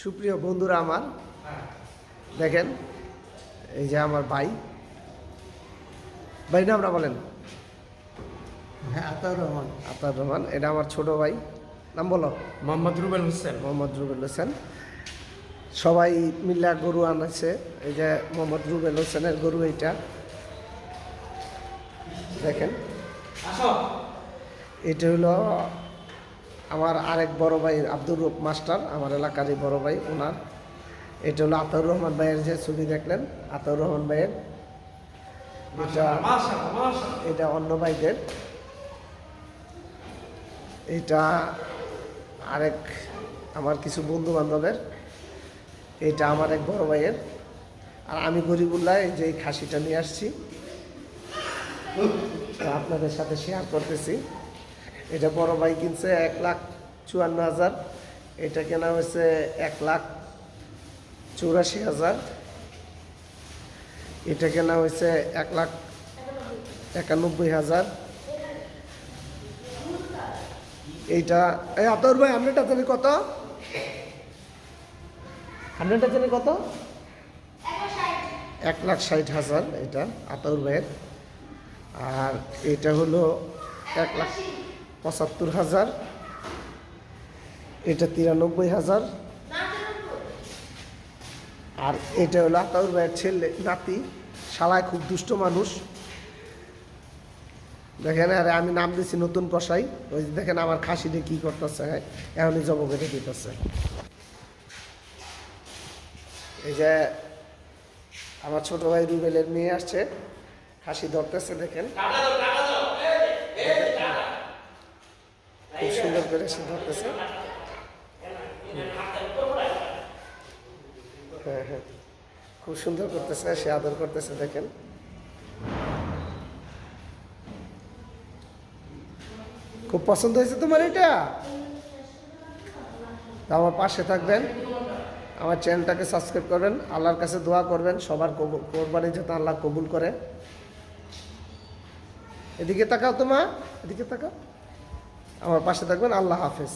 সুপ্রিয় বন্ধুরা আমার দেখেন, এই যে আমার ভাই নামটা বলেন। হ্যাঁ, আতাউর রহমান। আতাউর রহমান, এটা আমার ছোট ভাই। নাম বলো। মোহাম্মদ রুবেল হোসেন। মোহাম্মদ রুবেল হোসেন। সবাই মিল্লা গরু আনাচ্ছে। এই যে মোহাম্মদ রুবেল হোসেনের গরু এইটা দেখেন। এটা হলো আমার আরেক বড় ভাই আব্দুর রূপ মাস্টার, আমার এলাকারই বড় ভাই ওনার। এটা হলো আতাউর রহমান ভাইয়ের যে ছবি দেখলেন, আতাউর রহমান ভাইয়ের। এটা অন্য ভাইদের। এটা আরেক আমার কিছু বন্ধু বান্ধবের। এটা আমার এক বড় ভাইয়ের। আর আমি গরিবুল্লাহ এই যে এই খাসিটা নিয়ে আসছি, আপনাদের সাথে শেয়ার করতেছি। এটা বড় ভাই কিনছে 1,54,000। এটা কেনা হয়েছে 1,84,000। এটা কেনা হয়েছে 1,91,000। এইটা এই আতর ভাই আপনারটা জানি কত? আপনারটা জানি কত? 1,60,000 এটা আতর ভাইয়ের। আর এটা হলো 1,75,000। এটা 93,000। আর এটা হলো আতাউর ভাইয়ের ছেলে নাতি, শালায় খুব দুষ্ট মানুষ দেখেন। আরে আমি নাম দিচ্ছি নতুন কষাই। ওই যে দেখেন আমার খাসিটা কি করতেছে, এখনই জব কেটে দিতেছে। এই যে আমার ছোট ভাই রুবেলের মেয়ে আসছে, খাসি ধরতেছে দেখেন। খুব সুন্দর করে সে ধরতেছে। হ্যাঁ হ্যাঁ, খুব সুন্দর করতেছে, সে আদর করতেছে দেখেন। খুব পছন্দ হয়েছে তোমার এটা? আমার পাশে থাকবেন, আমার চ্যানেলটাকে সাবস্ক্রাইব করবেন, আল্লাহর কাছে দোয়া করবেন সবার কোরবানি যাতে আল্লাহ কবুল করে। এদিকে তাকাও, তোমার এদিকে তাকাও, আমার পাশে থাকবেন। আল্লাহ হাফেজ।